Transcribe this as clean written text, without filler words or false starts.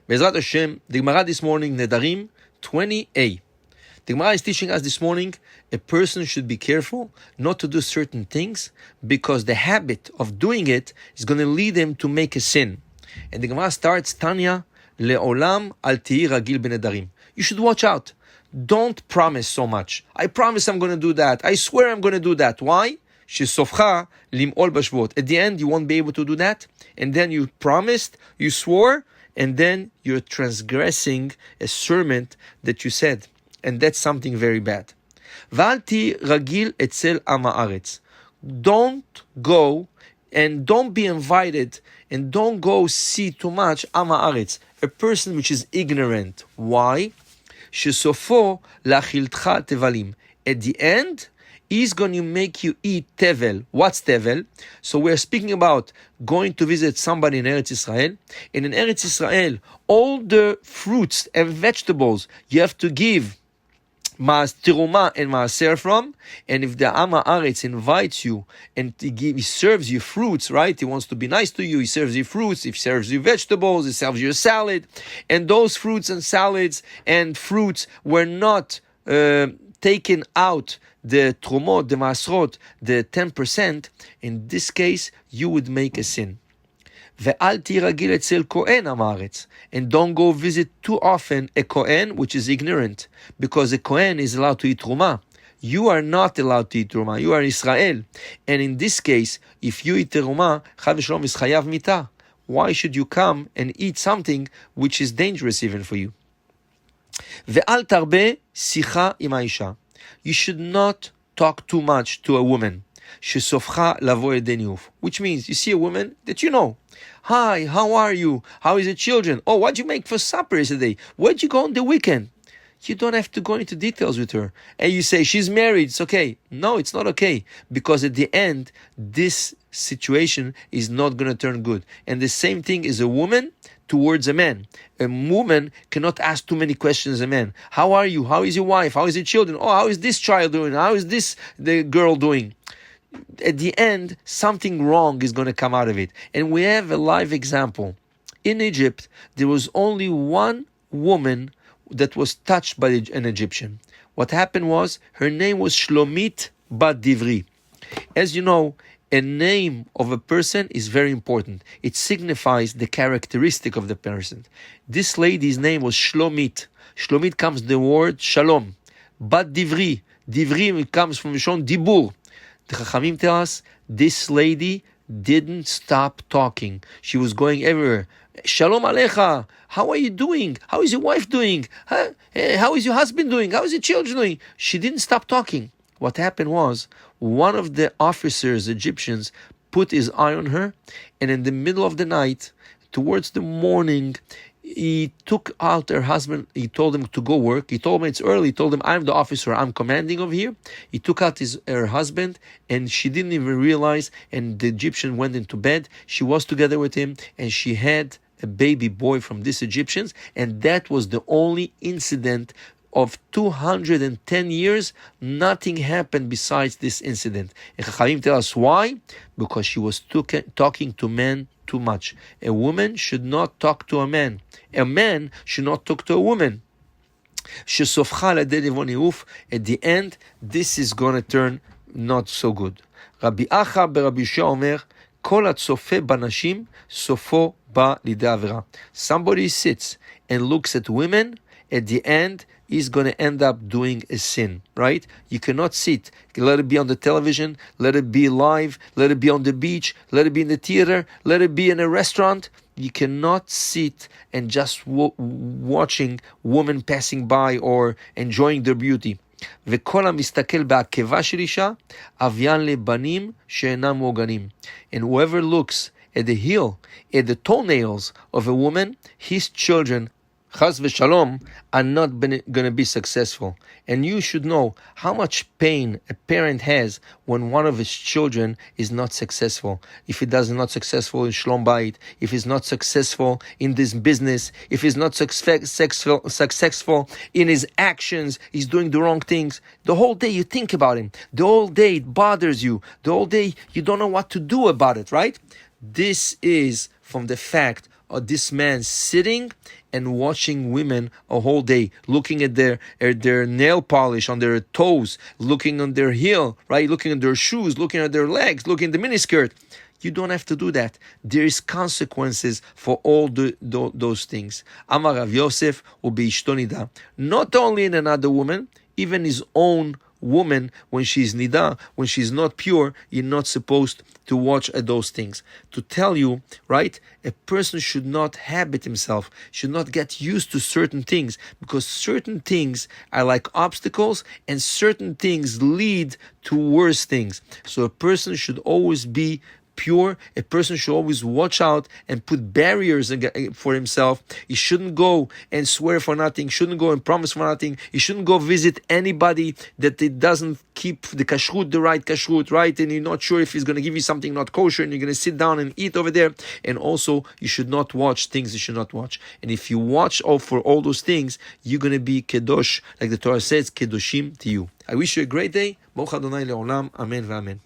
Be'ezrat Hashem, the Gemara this morning, Nedarim 20a. The Gemara is teaching us this morning, a person should be careful not to do certain things because the habit of doing it is going to lead him to make a sin. And the Gemara starts, Tanya, le'olam al ti'i ragil b'nedarim. You should watch out. Don't promise so much. I promise I'm going to do that. I swear I'm going to do that. Why? Shesofcha lim'ol b'shvot. At the end, you won't be able to do that. And then you promised, you swore, and then you're transgressing a sermon that you said. And that's something very bad. Valti ragil etzel am haaretz. Don't go and don't be invited and don't go see too much am haaretz, a person which is ignorant. Why? Shesofo lachiltcha tevalim. At the end, he's going to make you eat tevel. What's tevel? So we're speaking about going to visit somebody in Eretz Israel. And in Eretz Israel, all the fruits and vegetables you have to give teruma and maaser from, and if the Am Haaretz invites you and he serves you fruits, right? He wants to be nice to you. He serves you fruits. He serves you vegetables. He serves you a salad, and those fruits and salads and fruits were not taken out. The trumot, the maasrot, the 10%. In this case, you would make a sin. And don't go visit too often a Kohen which is ignorant, because a Kohen is allowed to eat Truma. You are not allowed to eat Truma. You are Israel. And in this case, if you eat Truma, Chad v'Shalom is chayav mita. Why should you come and eat something which is dangerous even for you? Ve'al tarbe sicha im ha'isha. You should not talk too much to a woman. Shesofcha lavo yedei niuf. Which means you see a woman that you know. Hi, how are you? How is the children? Oh, what'd you make for supper yesterday? Where'd you go on the weekend? You don't have to go into details with her. And you say, she's married, it's okay. No, it's not okay. Because at the end, this situation is not going to turn good. And the same thing is a woman towards a man. A woman cannot ask too many questions as a man. How are you? How is your wife? How is your children? Oh, how is this child doing? How is this the girl doing? At the end, something wrong is going to come out of it. And we have a live example. In Egypt, there was only one woman that was touched by an Egyptian. What happened was, her name was Shlomit Bat Divri. As you know, a name of a person is very important. It signifies the characteristic of the person. This lady's name was Shlomit. Shlomit comes the word Shalom. Bat Divri. Divri comes from Shon Dibur. The Chachamim tell us this lady didn't stop talking. She was going everywhere. Shalom Alecha. How are you doing? How is your wife doing? How is your husband doing? How is your children doing? She didn't stop talking. What happened was, one of the officers, Egyptians, put his eye on her, and in the middle of the night, towards the morning, he took out her husband. He told him to go work. He told him it's early. He told him, I'm the officer. I'm commanding over here. He took out her husband, and she didn't even realize. And the Egyptian went into bed. She was together with him, and she had a baby boy from these Egyptians. And that was the only incident of 210 years. Nothing happened besides this incident. And Chachamim tell us why? Because she was talking to men too much. A woman should not talk to a man. A man should not talk to a woman. At the end, this is going to turn not so good. Rabbi Acha ברבי יהושע אומר, כל הצופה בנשים, סופו בא לידי עבירה. Somebody sits and looks at women, at the end, he's going to end up doing a sin, right? You cannot sit. Let it be on the television, let it be live, let it be on the beach, let it be in the theater, let it be in a restaurant. You cannot sit and just watching women passing by or enjoying their beauty. וכל המסתכל בעקבה של אישה, אביין לבנים שאינם מעוגנים. And whoever looks at the heel, at the toenails of a woman, his children, Chaz v'Shalom, are not going to be successful. And you should know how much pain a parent has when one of his children is not successful. If he does not successful in Shlom Bayit, if he's not successful in this business, if he's not successful in his actions, he's doing the wrong things. The whole day you think about him. The whole day it bothers you. The whole day you don't know what to do about it, right? This is from the fact this man sitting and watching women a whole day, looking at their nail polish on their toes, looking on their heel, right? Looking at their shoes, looking at their legs, looking at the miniskirt. You don't have to do that. There is consequences for all those things. Amar Rav Yosef u'beishto nida. Not only in another woman, even his own woman, when she's nida, when she's not pure, you're not supposed to watch at those things. To tell you, right, a person should not habit himself, should not get used to certain things, because certain things are like obstacles and certain things lead to worse things. So a person should always be pure. A person should always watch out and put barriers for himself. He shouldn't go and swear for nothing, shouldn't go and promise for nothing. He shouldn't go visit anybody that it doesn't keep the kashrut, the right kashrut, right? And you're not sure if he's going to give you something not kosher and you're going to sit down and eat over there. And also, you should not watch things you should not watch. And if you watch for all those things, you're going to be kedosh, like the Torah says, kedoshim to you. I wish you a great day. Baruch Adonai le'olam. Amen v'amen.